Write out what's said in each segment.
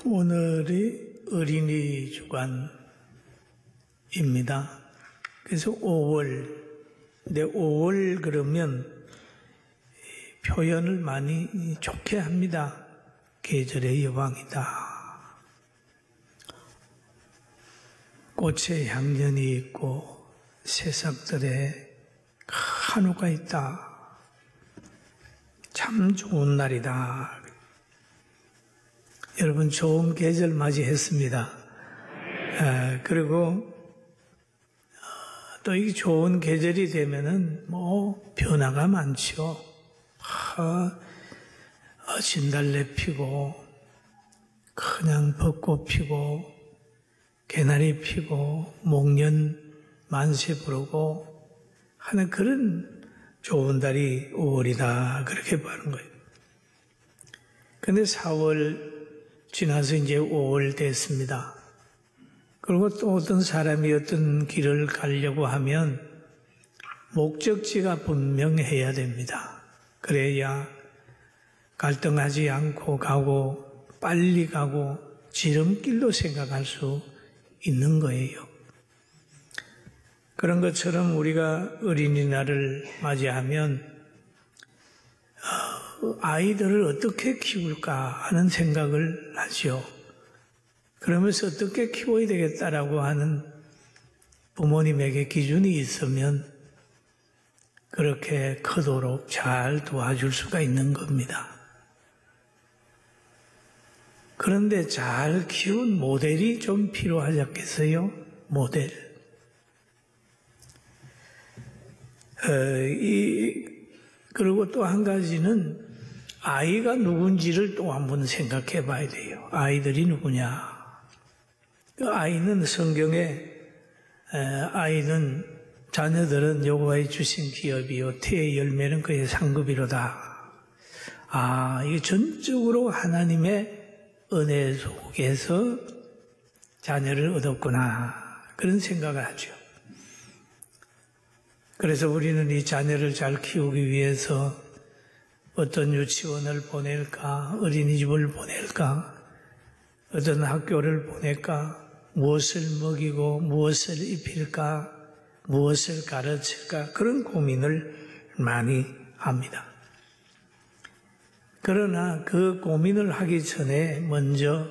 오늘이 어린이 주간입니다. 그래서 5월, 근데 5월 그러면 표현을 많이 좋게 합니다. 계절의 여왕이다. 꽃의 향연이 있고 새싹들의 한우가 있다. 참 좋은 날이다. 여러분 좋은 계절 맞이했습니다. 그리고 또 이 좋은 계절이 되면은 뭐 변화가 많죠. 진달래 피고 그냥 벚꽃 피고 개나리 피고 목련 만세 부르고 하는 그런 좋은 달이 5월이다 그렇게 말하는 거예요. 근데 4월 지나서 이제 5월 됐습니다. 그리고 또 어떤 사람이 어떤 길을 가려고 하면 목적지가 분명해야 됩니다. 그래야 갈등하지 않고 가고 빨리 가고 지름길로 생각할 수 있는 거예요. 그런 것처럼 우리가 어린이날을 맞이하면 아이들을 어떻게 키울까 하는 생각을 하죠. 그러면서 어떻게 키워야 되겠다라고 하는 부모님에게 기준이 있으면 그렇게 크도록 잘 도와줄 수가 있는 겁니다. 그런데 잘 키운 모델이 좀 필요하지 않겠어요? 모델. 그리고 또 한 가지는 아이가 누군지를 또 한번 생각해 봐야 돼요. 아이들이 누구냐. 그 아이는 성경에 자녀들은 여호와의 주신 기업이요 태의 열매는 그의 상급이로다. 이게 전적으로 하나님의 은혜 속에서 자녀를 얻었구나 그런 생각을 하죠. 그래서 우리는 이 자녀를 잘 키우기 위해서 어떤 유치원을 보낼까, 어린이집을 보낼까, 어떤 학교를 보낼까, 무엇을 먹이고 무엇을 입힐까, 무엇을 가르칠까 그런 고민을 많이 합니다. 그러나 그 고민을 하기 전에 먼저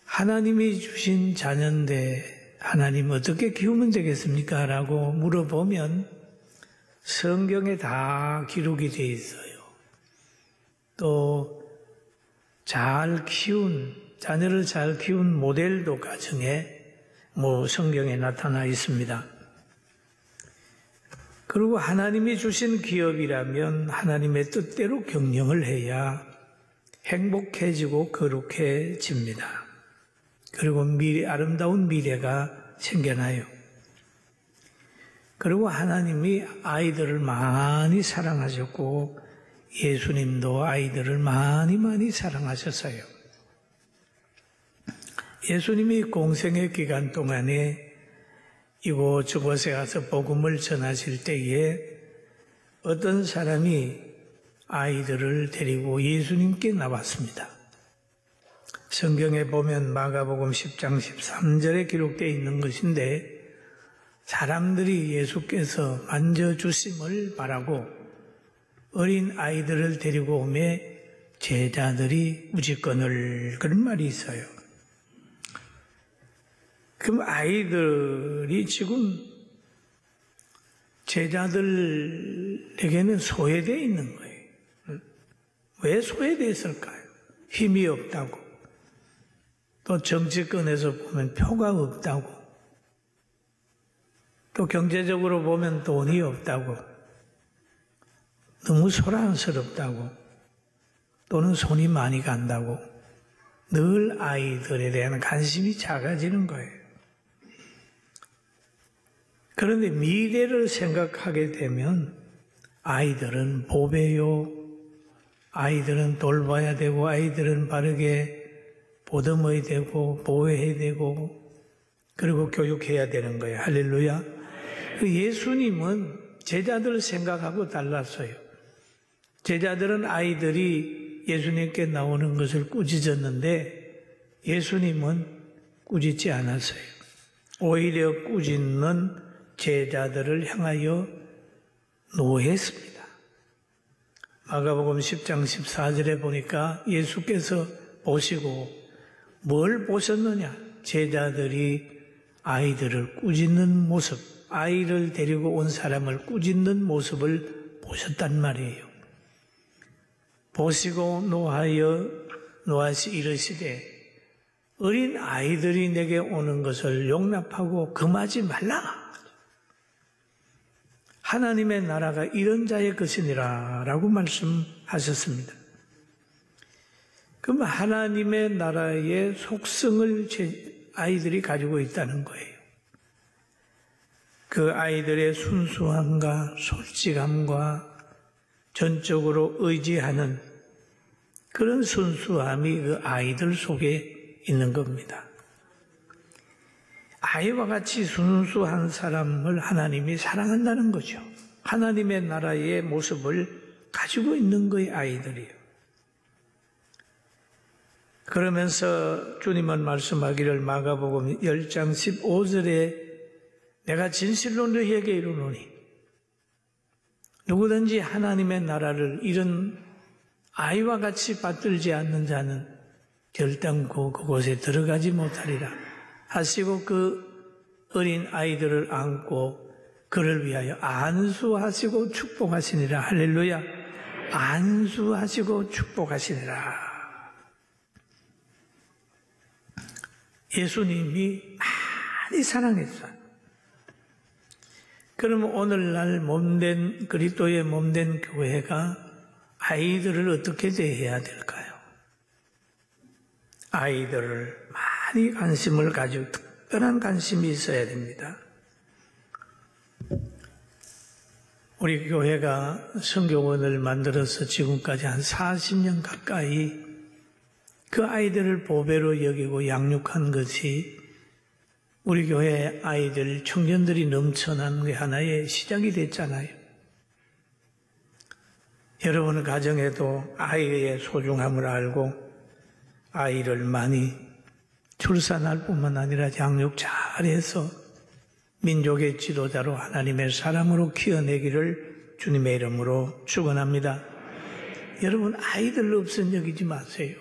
하나님이 주신 자녀인데 하나님 어떻게 키우면 되겠습니까? 라고 물어보면 성경에 다 기록이 되어 있어요. 또 자녀를 잘 키운 모델도 가정에 성경에 나타나 있습니다. 그리고 하나님이 주신 기업이라면 하나님의 뜻대로 경영을 해야 행복해지고 거룩해집니다. 그리고 아름다운 미래가 생겨나요. 그리고 하나님이 아이들을 많이 사랑하셨고 예수님도 아이들을 많이 사랑하셨어요. 예수님이 공생의 기간 동안에 이곳저곳에 가서 복음을 전하실 때에 어떤 사람이 아이들을 데리고 예수님께 나왔습니다. 성경에 보면 마가복음 10장 13절에 기록되어 있는 것인데 사람들이 예수께서 만져주심을 바라고 어린 아이들을 데리고 오매 제자들이 우지건을 그런 말이 있어요. 그럼 아이들이 지금 제자들에게는 소외되어 있는 거예요. 왜 소외되었을까요? 힘이 없다고. 또 정치권에서 보면 표가 없다고. 또 경제적으로 보면 돈이 없다고. 너무 소란스럽다고. 또는 손이 많이 간다고. 늘 아이들에 대한 관심이 작아지는 거예요. 그런데 미래를 생각하게 되면 아이들은 보배요. 아이들은 돌봐야 되고 아이들은 바르게 보듬어야 되고 보호해야 되고 그리고 교육해야 되는 거예요. 할렐루야. 예수님은 제자들 생각하고 달랐어요. 제자들은 아이들이 예수님께 나오는 것을 꾸짖었는데 예수님은 꾸짖지 않았어요. 오히려 꾸짖는 제자들을 향하여 노했습니다. 마가복음 10장 14절에 보니까 예수께서 보시고 뭘 보셨느냐? 제자들이 아이들을 꾸짖는 모습, 아이를 데리고 온 사람을 꾸짖는 모습을 보셨단 말이에요. 보시고 노하시 이르시되 어린 아이들이 내게 오는 것을 용납하고 금하지 말라. 하나님의 나라가 이런 자의 것이니라 라고 말씀하셨습니다. 그럼 하나님의 나라의 속성을 아이들이 가지고 있다는 거예요. 그 아이들의 순수함과 솔직함과 전적으로 의지하는 그런 순수함이 그 아이들 속에 있는 겁니다. 아이와 같이 순수한 사람을 하나님이 사랑한다는 거죠. 하나님의 나라의 모습을 가지고 있는 거예요, 아이들이요. 그러면서 주님은 말씀하기를 마가복음 10장 15절에 내가 진실로 너희에게 이르노니 누구든지 하나님의 나라를 이런 아이와 같이 받들지 않는 자는 결단코 그곳에 들어가지 못하리라 하시고 그 어린 아이들을 안고 그를 위하여 안수하시고 축복하시니라. 할렐루야. 안수하시고 축복하시니라. 예수님이 많이 사랑했어요. 그러면 오늘날 몸된 그리스도의 몸된 교회가 아이들을 어떻게 대해야 될까요? 아이들을 많이 관심을 가지고 특별한 관심이 있어야 됩니다. 우리 교회가 성교원을 만들어서 지금까지 한 40년 가까이 그 아이들을 보배로 여기고 양육한 것이 우리 교회 아이들, 청년들이 넘쳐난 게 하나의 시작이 됐잖아요. 여러분 가정에도 아이의 소중함을 알고 아이를 많이 출산할 뿐만 아니라 양육 잘해서 민족의 지도자로 하나님의 사람으로 키워내기를 주님의 이름으로 축원합니다. 여러분 아이들 없은 여기지 마세요.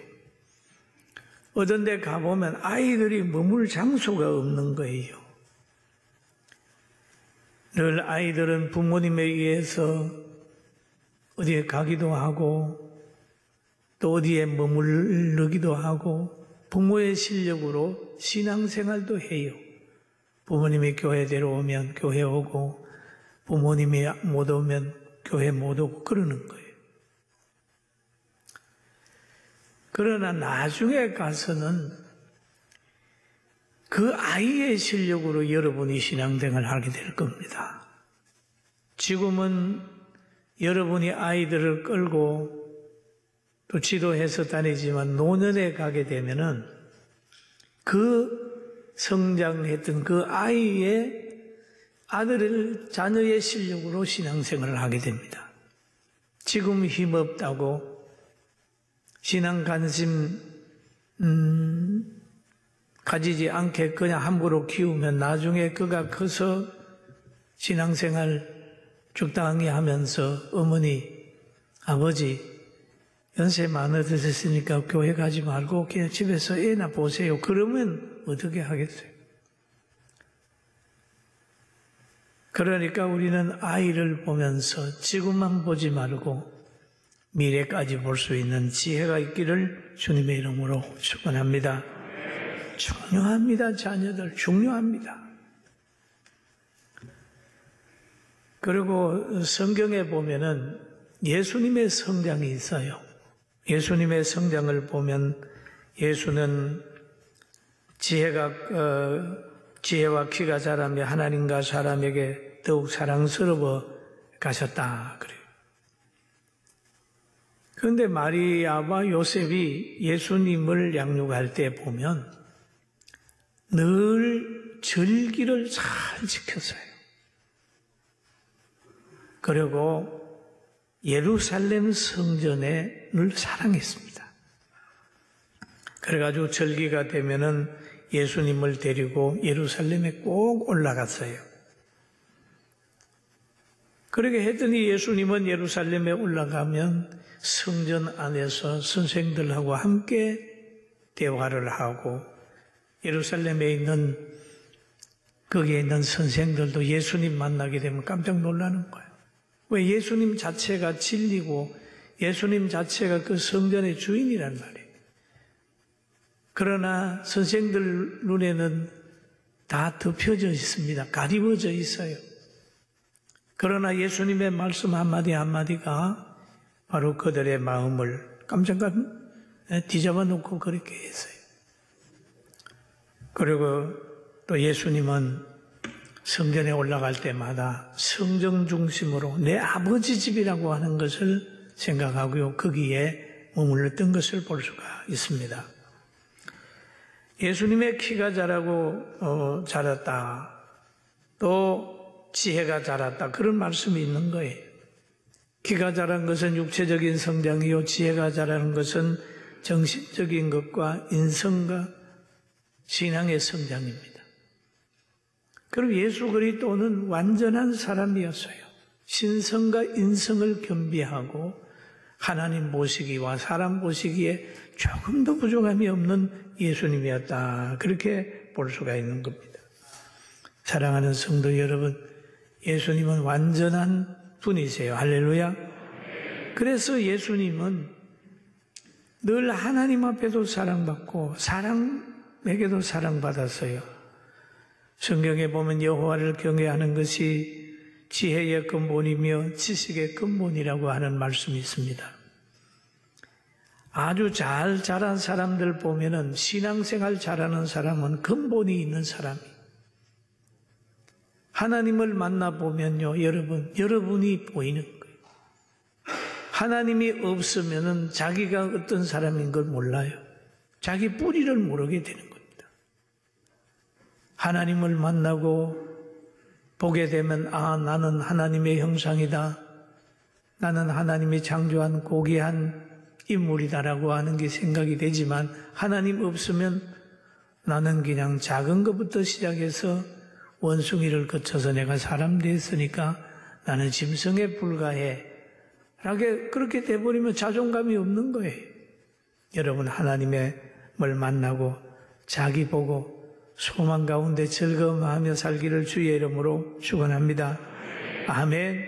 어떤 데 가보면 아이들이 머물 장소가 없는 거예요. 늘 아이들은 부모님에 의해서 어디에 가기도 하고 또 어디에 머무르기도 하고 부모의 실력으로 신앙생활도 해요. 부모님이 교회 데려오면 교회 오고 부모님이 못 오면 교회 못 오고 그러는 거예요. 그러나 나중에 가서는 그 아이의 실력으로 여러분이 신앙생활을 하게 될 겁니다. 지금은 여러분이 아이들을 끌고 또 지도해서 다니지만 노년에 가게 되면은 그 성장했던 그 아이의 자녀의 실력으로 신앙생활을 하게 됩니다. 지금 힘없다고 신앙 관심 가지지 않게 그냥 함부로 키우면 나중에 그가 커서 신앙생활 적당히 하면서 어머니, 아버지 연세 많아지셨으니까 교회 가지 말고 그냥 집에서 애나 보세요. 그러면 어떻게 하겠어요? 그러니까 우리는 아이를 보면서 지금만 보지 말고 미래까지 볼 수 있는 지혜가 있기를 주님의 이름으로 축원합니다. 중요합니다. 자녀들 중요합니다. 그리고 성경에 보면은 예수님의 성장이 있어요. 예수님의 성장을 보면 예수는 지혜와 키가 자라며 하나님과 사람에게 더욱 사랑스러워 가셨다 그래요. 그런데 마리아와 요셉이 예수님을 양육할 때 보면 늘 절기를 잘 지켰어요. 그리고 예루살렘 성전에 늘 사랑했습니다. 그래가지고 절기가 되면은 예수님을 데리고 예루살렘에 꼭 올라갔어요. 그렇게 했더니 예수님은 예루살렘에 올라가면 성전 안에서 선생들하고 함께 대화를 하고 예루살렘에 있는 거기에 있는 선생들도 예수님 만나게 되면 깜짝 놀라는 거예요. 왜? 예수님 자체가 진리고 예수님 자체가 그 성전의 주인이란 말이에요. 그러나 선생들 눈에는 다 덮여져 있습니다. 가리워져 있어요. 그러나 예수님의 말씀 한마디 한마디가 바로 그들의 마음을 깜짝 뒤잡아 놓고 그렇게 했어요. 그리고 또 예수님은 성전에 올라갈 때마다 성전 중심으로 내 아버지 집이라고 하는 것을 생각하고요. 거기에 머물렀던 것을 볼 수가 있습니다. 예수님의 키가 자라고 자랐다. 또 지혜가 자랐다. 그런 말씀이 있는 거예요. 키가 자란 것은 육체적인 성장이요. 지혜가 자라는 것은 정신적인 것과 인성과 신앙의 성장입니다. 그럼 예수 그리스도는 완전한 사람이었어요. 신성과 인성을 겸비하고 하나님 보시기와 사람 보시기에 조금도 부족함이 없는 예수님이었다. 그렇게 볼 수가 있는 겁니다. 사랑하는 성도 여러분, 예수님은 완전한 분이세요. 할렐루야. 그래서 예수님은 늘 하나님 앞에도 사랑받고 사람에게도 사랑받았어요. 성경에 보면 여호와를 경외하는 것이 지혜의 근본이며 지식의 근본이라고 하는 말씀이 있습니다. 아주 잘 자란 사람들 보면은 신앙생활 잘하는 사람은 근본이 있는 사람이에요. 하나님을 만나보면요, 여러분이 보이는 거예요. 하나님이 없으면은 자기가 어떤 사람인 걸 몰라요. 자기 뿌리를 모르게 되는 겁니다. 하나님을 만나고 보게 되면, 나는 하나님의 형상이다. 나는 하나님이 창조한 고귀한 인물이다라고 하는 게 생각이 되지만, 하나님 없으면 나는 그냥 작은 것부터 시작해서 원숭이를 거쳐서 내가 사람 됐으니까 나는 짐승에 불과해. 그렇게 돼버리면 자존감이 없는 거예요. 여러분, 하나님을 만나고 자기 보고 소망 가운데 즐거움하며 살기를 주의 이름으로 축원합니다. 아멘.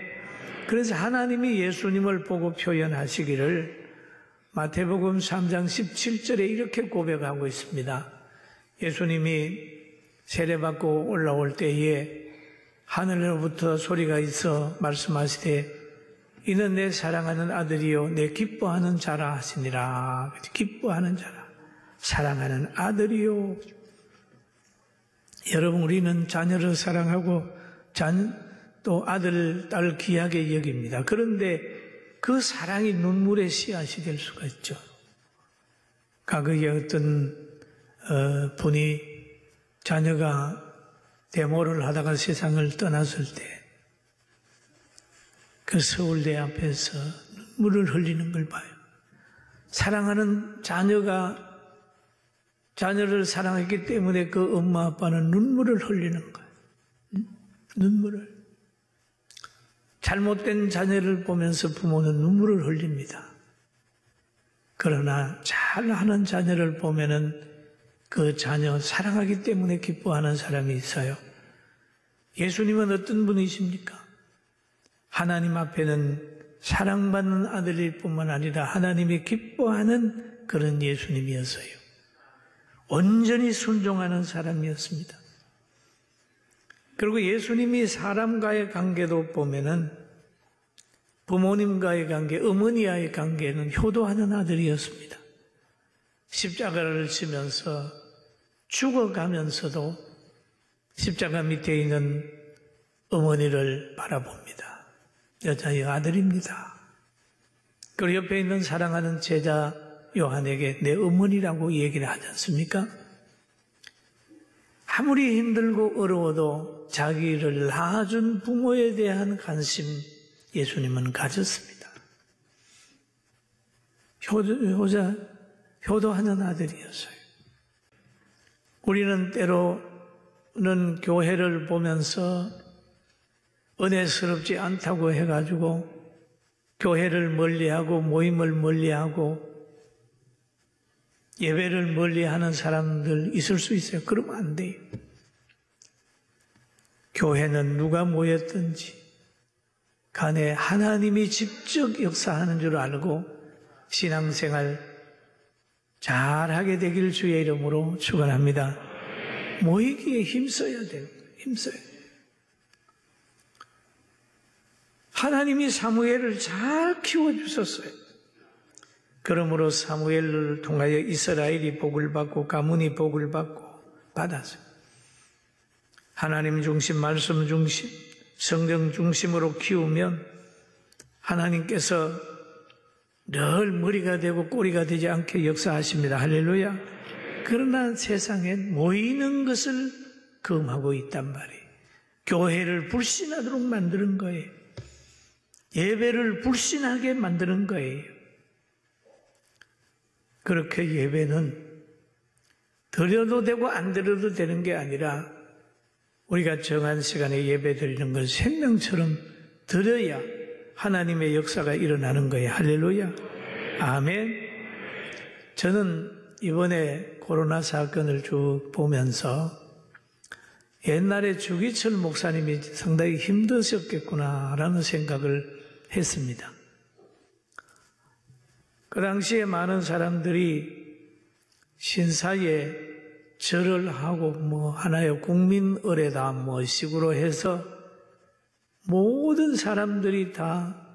그래서 하나님이 예수님을 보고 표현하시기를 마태복음 3장 17절에 이렇게 고백하고 있습니다. 예수님이 세례받고 올라올 때에 하늘로부터 소리가 있어 말씀하시되 이는 내 사랑하는 아들이요 내 기뻐하는 자라 하시니라. 기뻐하는 자라, 사랑하는 아들이요. 여러분, 우리는 자녀를 사랑하고 또 아들, 딸 귀하게 여깁니다. 그런데 그 사랑이 눈물의 씨앗이 될 수가 있죠. 과거에 어떤 분이 자녀가 데모를 하다가 세상을 떠났을 때 그 서울대 앞에서 눈물을 흘리는 걸 봐요. 사랑하는 자녀를 사랑했기 때문에 그 엄마 아빠는 눈물을 흘리는 거예요. 눈물을. 잘못된 자녀를 보면서 부모는 눈물을 흘립니다. 그러나 잘하는 자녀를 보면은 그 자녀 사랑하기 때문에 기뻐하는 사람이 있어요. 예수님은 어떤 분이십니까? 하나님 앞에는 사랑받는 아들일 뿐만 아니라 하나님이 기뻐하는 그런 예수님이었어요. 온전히 순종하는 사람이었습니다. 그리고 예수님이 사람과의 관계도 보면은 부모님과의 관계, 어머니와의 관계는 효도하는 아들이었습니다. 십자가를 지면서 죽어가면서도 십자가 밑에 있는 어머니를 바라봅니다. 여자의 아들입니다. 그리고 옆에 있는 사랑하는 제자 요한에게 내 어머니라고 얘기를 하지 않습니까? 아무리 힘들고 어려워도 자기를 낳아준 부모에 대한 관심 예수님은 가졌습니다. 효도하는 아들이었어요. 우리는 때로는 교회를 보면서 은혜스럽지 않다고 해가지고 교회를 멀리하고 모임을 멀리하고 예배를 멀리하는 사람들 있을 수 있어요. 그러면 안 돼요. 교회는 누가 모였든지 간에 하나님이 직접 역사하는 줄 알고 신앙생활 잘하게 되길 주의 이름으로 축원합니다. 모이기에 힘써야 돼요. 힘써야 돼요. 하나님이 사무엘을 잘 키워주셨어요. 그러므로 사무엘을 통하여 이스라엘이 복을 받고 가문이 복을 받았어요. 하나님 중심, 말씀 중심, 성령 중심으로 키우면 하나님께서 늘 머리가 되고 꼬리가 되지 않게 역사하십니다. 할렐루야. 그러나 세상엔 모이는 것을 금하고 있단 말이에요. 교회를 불신하도록 만드는 거예요. 예배를 불신하게 만드는 거예요. 그렇게 예배는 드려도 되고 안 드려도 되는 게 아니라 우리가 정한 시간에 예배 드리는 건 생명처럼 드려야 하나님의 역사가 일어나는 거예요. 할렐루야. 아멘. 저는 이번에 코로나 사건을 쭉 보면서 옛날에 주기철 목사님이 상당히 힘드셨겠구나라는 생각을 했습니다. 그 당시에 많은 사람들이 신사에 절을 하고 하나의 국민의례다 식으로 해서 모든 사람들이 다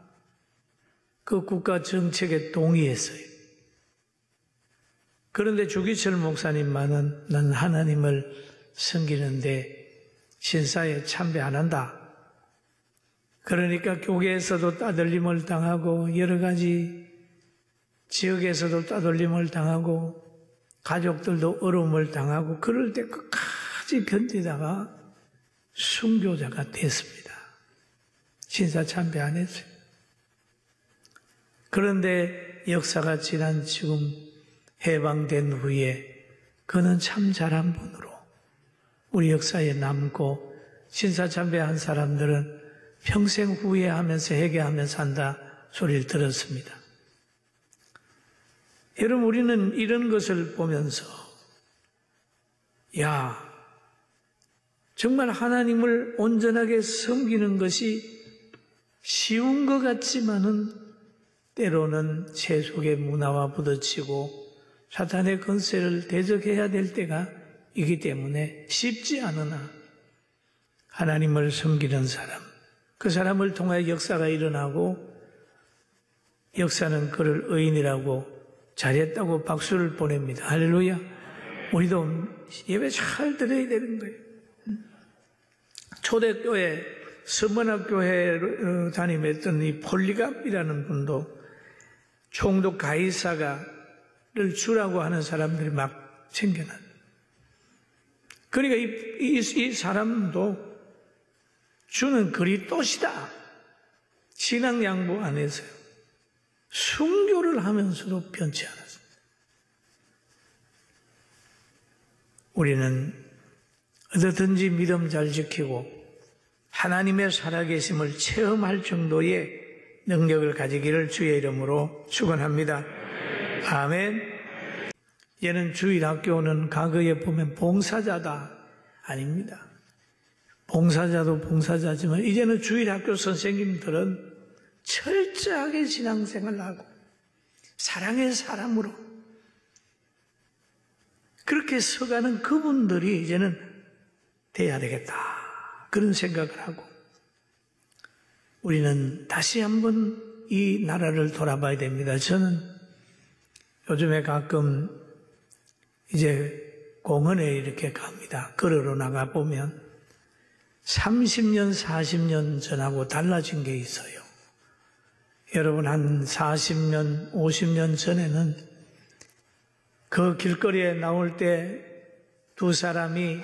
그 국가 정책에 동의했어요. 그런데 주기철 목사님만은 난 하나님을 섬기는데 신사에 참배 안 한다. 그러니까 교계에서도 따돌림을 당하고 여러 가지 지역에서도 따돌림을 당하고 가족들도 어려움을 당하고 그럴 때 끝까지 견디다가 순교자가 됐습니다. 신사 참배 안 했어요. 그런데 역사가 지난 지금 해방된 후에 그는 참 잘한 분으로 우리 역사에 남고 신사 참배한 사람들은 평생 후회하면서 회개하면서 한다 소리를 들었습니다. 여러분, 우리는 이런 것을 보면서 정말 하나님을 온전하게 섬기는 것이 쉬운 것 같지만은 때로는 세속의 문화와 부딪히고 사탄의 권세를 대적해야 될 때가 있기 때문에 쉽지 않으나 하나님을 섬기는 사람, 그 사람을 통하여 역사가 일어나고 역사는 그를 의인이라고 잘했다고 박수를 보냅니다. 할렐루야. 우리도 예배 잘 드려야 되는 거예요. 초대교회, 서문학교회 담임했던 이 폴리갑이라는 분도 총독 가이사가를 주라고 하는 사람들이 막 챙겨놨어요. 그러니까 이 사람도 주는 그리스도시다. 신앙 양보 안 했어요. 순교를 하면서도 변치 않았습니다. 우리는 어디든지 믿음 잘 지키고 하나님의 살아계심을 체험할 정도의 능력을 가지기를 주의 이름으로 축원합니다. 아멘. 얘는 주일학교는 과거에 보면 봉사자다. 아닙니다. 봉사자도 봉사자지만 이제는 주일학교 선생님들은 철저하게 신앙생활을 하고 사랑의 사람으로 그렇게 서가는 그분들이 이제는 돼야 되겠다. 그런 생각을 하고 우리는 다시 한번 이 나라를 돌아봐야 됩니다. 저는 요즘에 가끔 이제 공원에 이렇게 갑니다. 걸으러 나가보면 30년, 40년 전하고 달라진 게 있어요. 여러분, 한 40년, 50년 전에는 그 길거리에 나올 때 두 사람이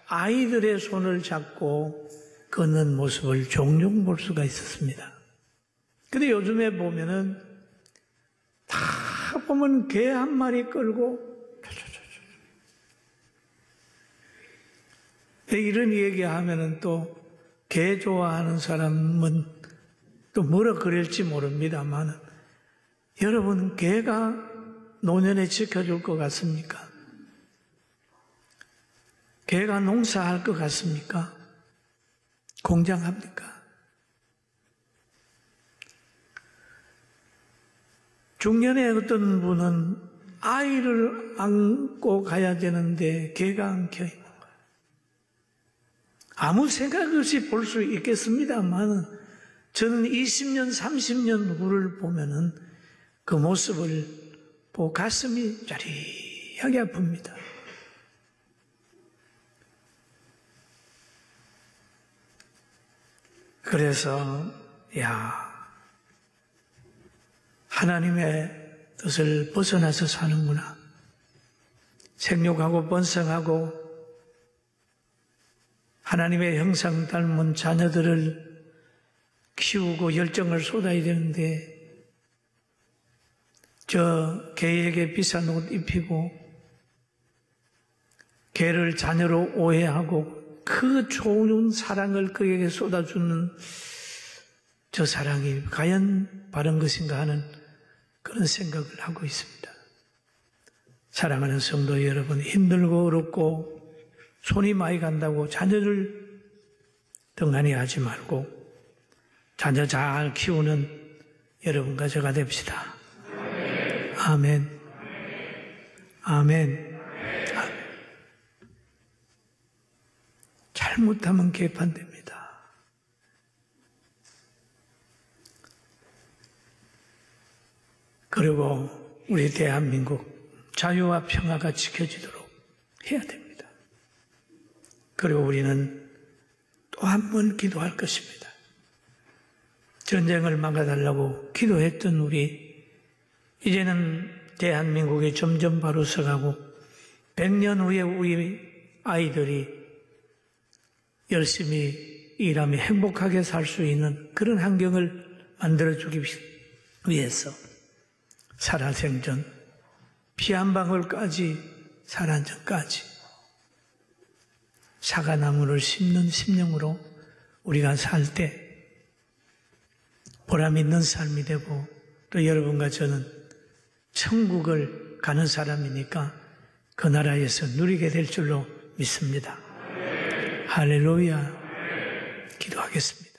아이들의 손을 잡고 걷는 모습을 종종 볼 수가 있었습니다. 근데 요즘에 보면은 다 딱 보면 개 한 마리 끌고 이런 얘기하면은 또 개 좋아하는 사람은 또 뭐라 그럴지 모릅니다만 여러분 개가 노년에 지켜줄 것 같습니까? 개가 농사할 것 같습니까? 공장합니까? 중년에 어떤 분은 아이를 안고 가야 되는데 개가 안겨 있는 거예요. 아무 생각 없이 볼 수 있겠습니다만 저는 20년, 30년 후를 보면은 그 모습을 보고 가슴이 짜릿하게 아픕니다. 그래서 하나님의 뜻을 벗어나서 사는구나. 생육하고 번성하고 하나님의 형상 닮은 자녀들을 키우고 열정을 쏟아야 되는데 저 개에게 비싼 옷 입히고 개를 자녀로 오해하고 그 좋은 사랑을 그에게 쏟아주는 저 사랑이 과연 바른 것인가 하는 그런 생각을 하고 있습니다. 사랑하는 성도 여러분, 힘들고 어렵고 손이 많이 간다고 자녀를 등한히 하지 말고 자녀 잘 키우는 여러분과 제가 됩시다. 아멘. 아멘. 잘못하면 개판됩니다. 그리고 우리 대한민국 자유와 평화가 지켜지도록 해야 됩니다. 그리고 우리는 또 한 번 기도할 것입니다. 전쟁을 막아달라고 기도했던 우리, 이제는 대한민국이 점점 바로 서가고 100년 후에 우리 아이들이 열심히 일하며 행복하게 살 수 있는 그런 환경을 만들어주기 위해서 살아생전, 피 한 방울까지, 살아전까지 사과나무를 심는 심령으로 우리가 살 때 보람 있는 삶이 되고 또 여러분과 저는 천국을 가는 사람이니까 그 나라에서 누리게 될 줄로 믿습니다. 할렐루야. 기도하겠습니다.